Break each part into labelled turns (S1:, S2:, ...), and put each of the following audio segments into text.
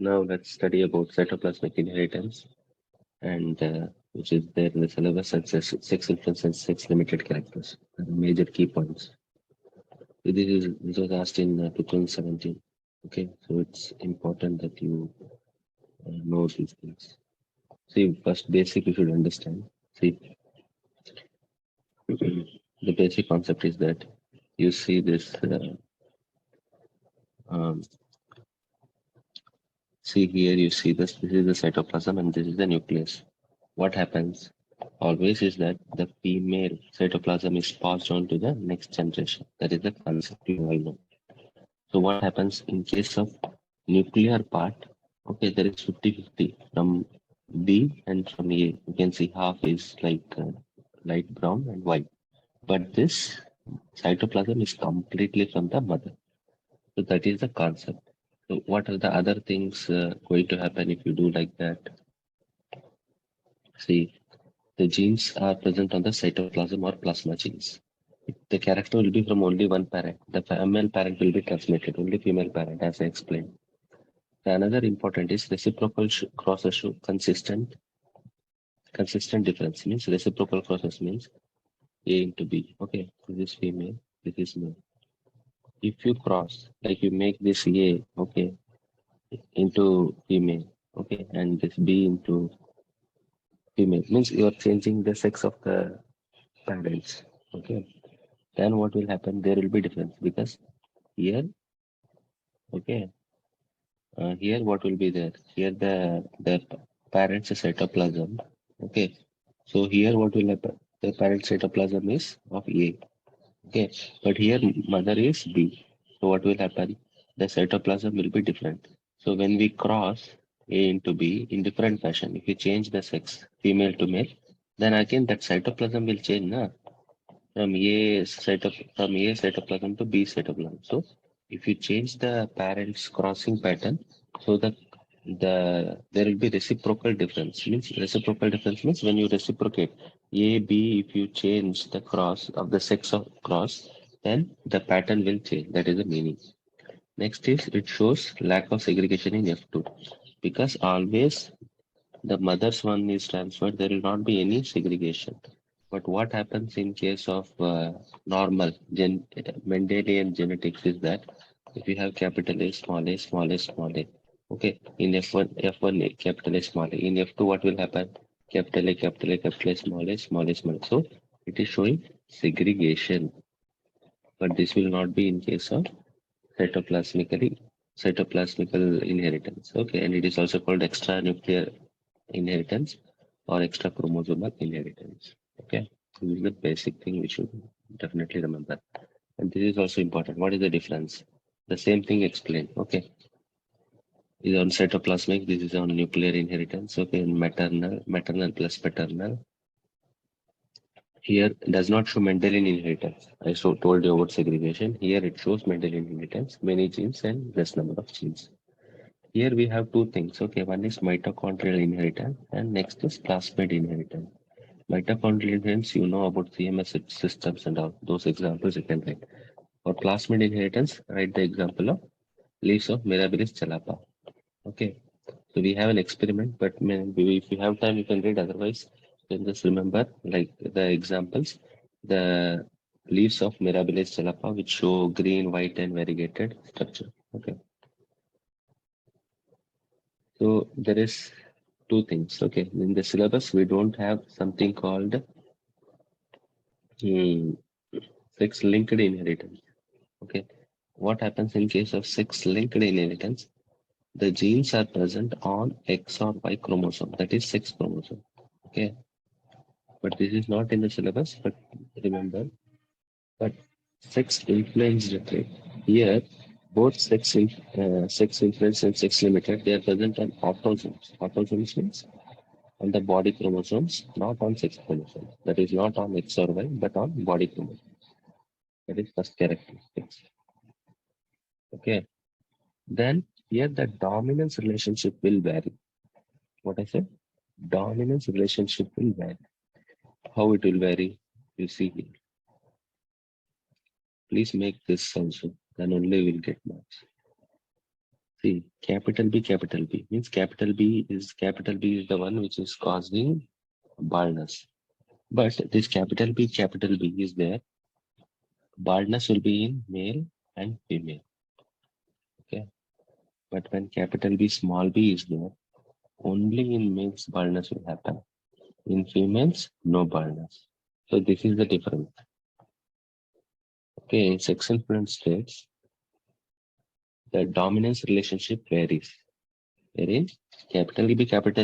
S1: Now let's study about cytoplasmic inheritance and which is there in the syllabus and sex influence and sex limited characters. Major key points. This was asked in 2017. Okay, so it's important that you know these things. See, first basic you should understand. See, the basic concept is that you see this. Um, See here, you see this. This is the cytoplasm and this is the nucleus. What happens always is that the female cytoplasm is passed on to the next generation. That is the concept you all know. So what happens in case of nuclear part? Okay, there is 50-50 from B and from A. You can see half is like light brown and white. But this cytoplasm is completely from the mother. So that is the concept. So what are the other things going to happen if you do like that? See, the genes are present on the cytoplasm or plasma genes. The character will be from only one parent. The female parent will be transmitted, only female parent, as I explained. The another important is reciprocal crosses show consistent difference. Means reciprocal crosses means A into B. Okay, this is female, this is male. If you cross, like you make this A, okay, into female, okay, and this B into female, means you are changing the sex of the parents. Okay, then what will happen? There will be difference because here, okay, here what will be there? Here the parents cytoplasm. Okay, so here what will happen? The parent cytoplasm is of A. Okay, but here mother is B. So what will happen? The cytoplasm will be different. So when we cross A into B in different fashion, if you change the sex, female to male, then again that cytoplasm will change, na? From A cytoplasm to B cytoplasm. So if you change the parents crossing pattern, so there will be reciprocal difference. Means reciprocal difference means when you reciprocate A B, if you change the cross of the sex of cross, then the pattern will change. That is the meaning. Next is it shows lack of segregation in F2 because always the mother's one is transferred, there will not be any segregation. But what happens in case of normal Mendelian genetics is that if you have capital A, small a, small a, small a, okay, in F1 capital A, small a, in F2 what will happen? Capital A, capital A, capital A, small a, small a, small a. So it is showing segregation, but this will not be in case of cytoplasmical inheritance. Okay, and it is also called extranuclear inheritance or extra chromosomal inheritance. Okay, this is the basic thing we should definitely remember. And this is also important. What is the difference? The same thing explained. Okay, is on cytoplasmic. This is on nuclear inheritance. Okay, maternal plus paternal. Here does not show Mendelian inheritance. I told you about segregation. Here it shows Mendelian inheritance, many genes and less number of genes. Here we have two things. Okay, one is mitochondrial inheritance and next is plasmid inheritance. Mitochondrial inheritance, you know about CMS systems and all those examples you can write. For plasmid inheritance, write the example of leaves of Mirabilis chalapa. Okay, so we have an experiment, but maybe if you have time, you can read. Otherwise, you can just remember like the examples. The leaves of Mirabilis chalapa, which show green, white, and variegated structure. Okay. So there is two things. Okay, in the syllabus we don't have something called sex-linked inheritance. Okay, what happens in case of sex-linked inheritance? The genes are present on X or Y chromosome. That is sex chromosome. Okay, but this is not in the syllabus. But remember, but sex influenced trait here. Both sex influence and sex limited, they are present on autosomes. Autosomes means on the body chromosomes, not on sex chromosomes. That is not on X or Y, but on body chromosomes. That is first characteristics. Okay. Then here the dominance relationship will vary. What I said? Dominance relationship will vary. How it will vary? You see here. Please make this also. Then only we'll get marks. See, capital B means capital B is the one which is causing baldness. But this capital B is there. Baldness will be in male and female. Okay. But when capital B small b is there, only in males baldness will happen. In females, no baldness. So this is the difference. Okay, in sex-influenced states, the dominance relationship varies. Wherein capital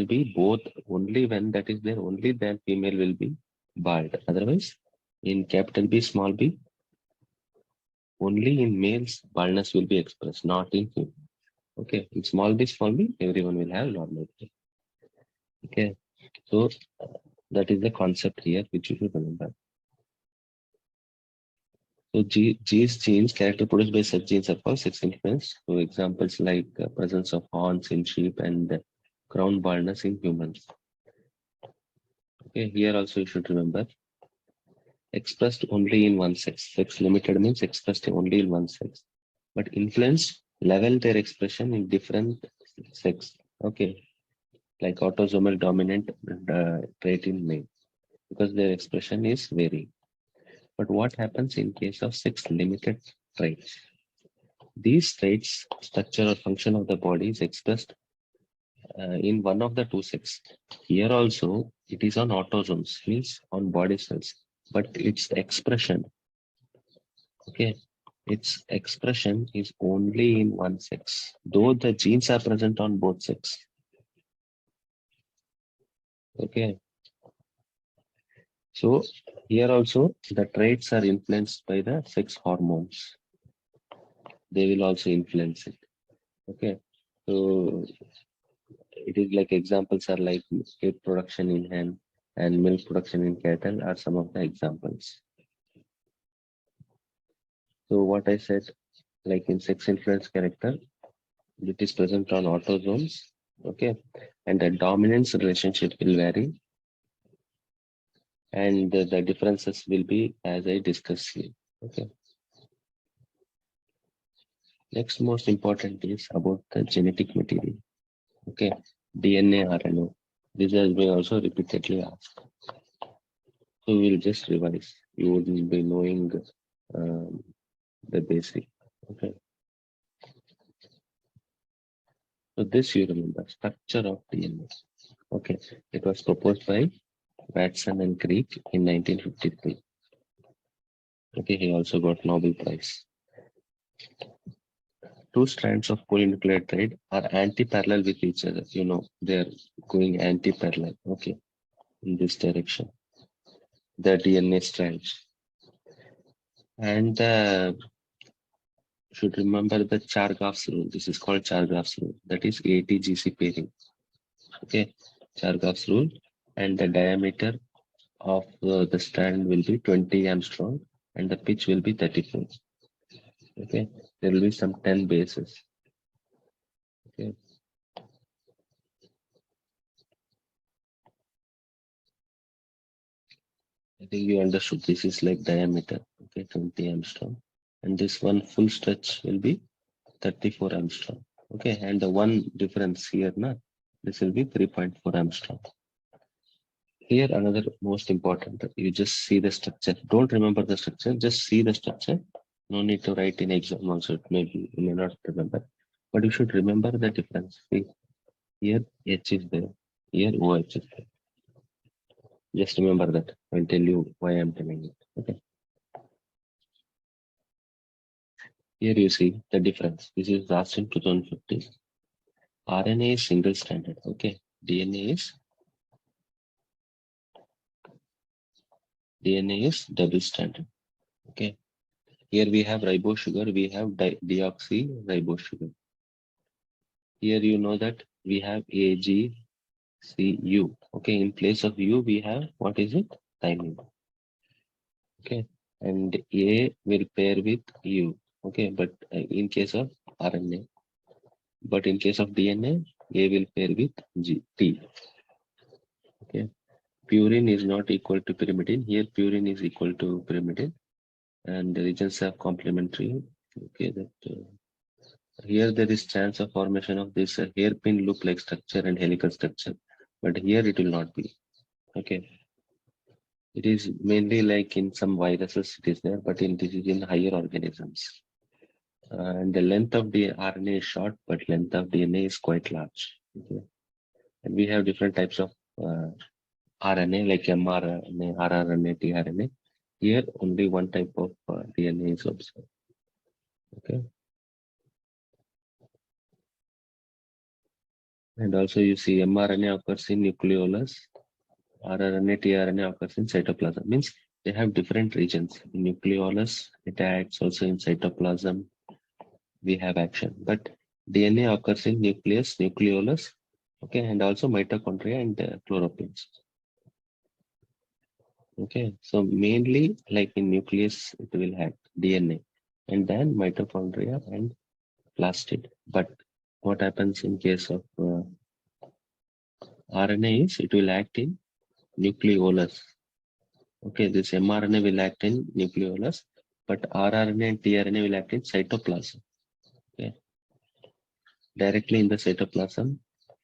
S1: B, both only when that is there, only then female will be bald. Otherwise, in capital B, small b, only in males baldness will be expressed, not in female. Okay, in small b, everyone will have normality. Okay, so that is the concept here which you should remember. So G's genes, character produced by such genes are called sex influence. So examples like presence of horns in sheep and crown baldness in humans. Okay, here also you should remember expressed only in one sex. Sex limited means expressed only in one sex. But influence level their expression in different sex. Okay, like autosomal dominant trait in male, because their expression is varying. But what happens in case of sex limited traits? These traits, structure or function of the body is expressed in one of the two sexes. Here also, it is on autosomes, means on body cells, but its expression, okay, its expression is only in one sex, though the genes are present on both sexes. Okay. So here also, the traits are influenced by the sex hormones. They will also influence it. Okay. So it is like examples are like milk production in hen and milk production in cattle are some of the examples. So what I said, like in sex influence character, it is present on autosomes, okay, and the dominance relationship will vary, and the differences will be as I discussed here. Okay. Next most important is about the genetic material. Okay, DNA, RNA. This has been also repeatedly asked. So we'll just revise. You wouldn't be knowing the basic. Okay. So this you remember, structure of DNA. Okay. It was proposed by Watson and Crick in 1953. Okay, he also got Nobel Prize. Two strands of polynucleotide are anti-parallel with each other. You know, they're going anti-parallel. Okay, in this direction. The DNA strands. And should remember the Chargaff's rule. This is called Chargaff's rule. That is ATGC pairing. Okay, Chargaff's rule. And the diameter of the strand will be 20 angstrom and the pitch will be 34. Okay, there will be some 10 bases. Okay. I think you understood this is like diameter, okay, 20 angstrom. And this one full stretch will be 34 angstrom. Okay, and the one difference here, na, this will be 3.4 angstrom. Here, another most important, you just see the structure. Don't remember the structure, just see the structure. No need to write in exam also, maybe you may not remember. But you should remember the difference. See, here H is there, here OH is there. Just remember that. I'll tell you why I'm telling it. Okay. Here you see the difference. This is asked in 2015. RNA is single stranded. Okay. DNA is double stranded. Okay. Here we have ribose sugar. We have deoxyribose sugar. Here you know that we have AGCU. Okay. In place of U, we have what is it? Thymine. Okay. And A will pair with U. Okay. But in case of RNA, but in case of DNA, A will pair with T. Okay. Purine is not equal to pyrimidine. Here, purine is equal to pyrimidine, and the regions are complementary. Okay, that here there is chance of formation of this hairpin loop-like structure and helical structure, but here it will not be. Okay, it is mainly like in some viruses it is there, but in this is in higher organisms. And the length of the RNA is short, but length of DNA is quite large. Okay. And we have different types of RNA like mRNA, rRNA, tRNA. Here only one type of DNA is observed. Okay. And also you see mRNA occurs in nucleolus, rRNA, tRNA occurs in cytoplasm. Means they have different regions. In nucleolus, it acts also in cytoplasm. We have action, but DNA occurs in nucleus, nucleolus, okay, and also mitochondria and chloroplasts. Okay, so mainly like in nucleus, it will have DNA, and then mitochondria and plastid. But what happens in case of RNA is it will act in nucleolus. Okay, this mRNA will act in nucleolus, but rRNA and tRNA will act in cytoplasm. Okay, directly in the cytoplasm,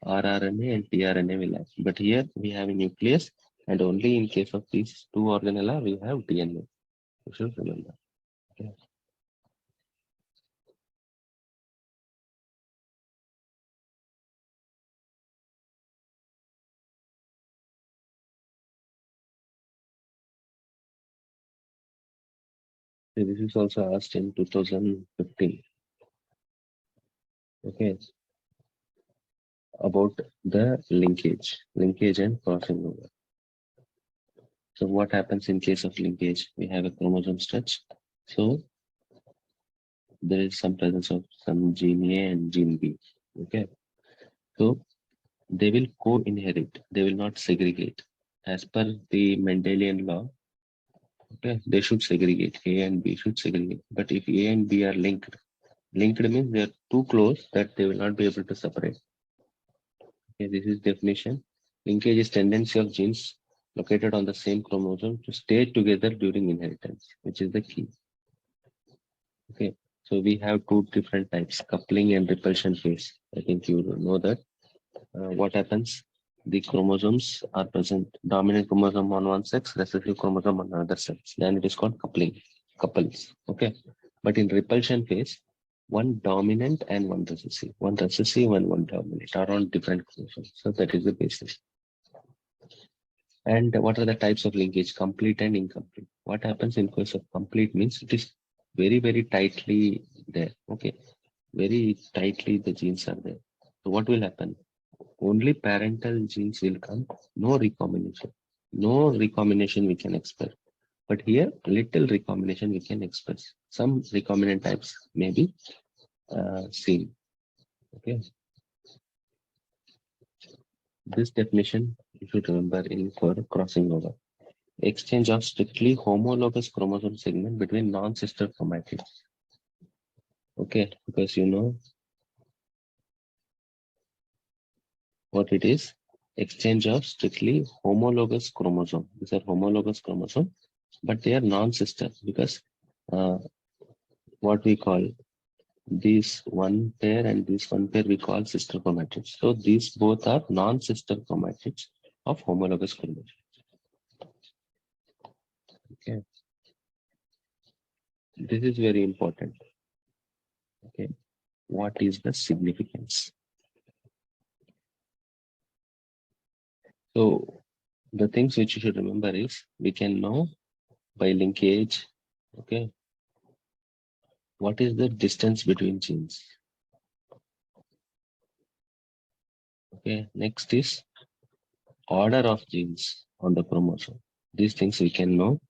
S1: rRNA and tRNA will act. But here we have a nucleus, and only in case of these two organella we have DNA. You should remember. Okay. So this is also asked in 2015. Okay, about the linkage and crossing over. So what happens in case of linkage? We have a chromosome stretch. So there is some presence of some gene A and gene B. Okay, so they will co-inherit. They will not segregate. As per the Mendelian law, okay, they should segregate. A and B should segregate. But if A and B are linked means they are too close that they will not be able to separate. Okay, this is definition. Linkage is tendency of genes located on the same chromosome to stay together during inheritance, which is the key. Okay, so we have two different types, coupling and repulsion phase. I think you know that. What happens? The chromosomes are present, dominant chromosome on one sex, recessive chromosome on another sex. Then it is called couples. Okay, but in repulsion phase, one dominant and one recessive, and one dominant are on different chromosomes. So that is the basis. And what are the types of linkage? Complete and incomplete. What happens in case of complete means it is very tightly there. Okay, very tightly the genes are there. So what will happen? Only parental genes will come, no recombination. No recombination we can expect. But here, little recombination we can express. Some recombinant types may be seen. Okay. This definition you should remember in for crossing over. Exchange of strictly homologous chromosome segment between non-sister chromatids. Okay, because you know what it is. Exchange of strictly homologous chromosome. These are homologous chromosome, but they are non-sister because what we call this one pair and this one pair we call sister chromatids. So these both are non-sister chromatids of homologous chromosome. Okay, this is very important. Okay, what is the significance? So the things which you should remember is we can know by linkage. Okay, what is the distance between genes? Okay, next is order of genes on the chromosome. These things we can know.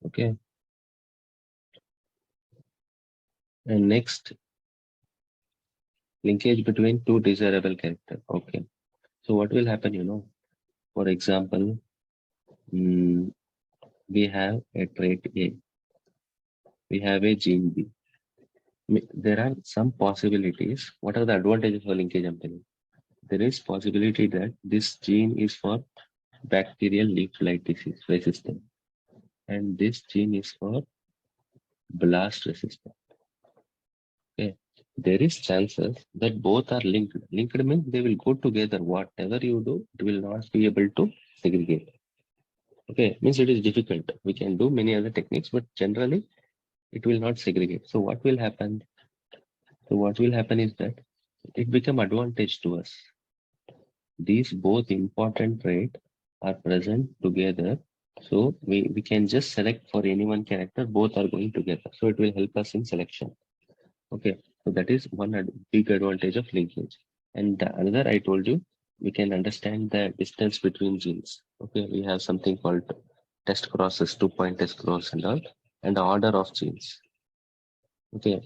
S1: Okay, and next linkage between two desirable characters. Okay, so what will happen? For example, we have a trait A, we have a gene B. There are some possibilities. What are the advantages of linkage? I'm telling you. There is possibility that this gene is for bacterial leaf blight disease resistant, and this gene is for blast resistant. there is chances that both are linked. Linked means they will go together. Whatever you do, it will not be able to segregate. Okay, means it is difficult. We can do many other techniques, but generally it will not segregate. So what will happen? So what will happen is that it become advantage to us. These both important traits are present together. So we can just select for any one character, both are going together. So it will help us in selection. Okay, so that is one big advantage of linkage. And the another I told you, we can understand the distance between genes. Okay, we have something called test crosses, 2-point test cross and all, and the order of genes. Okay,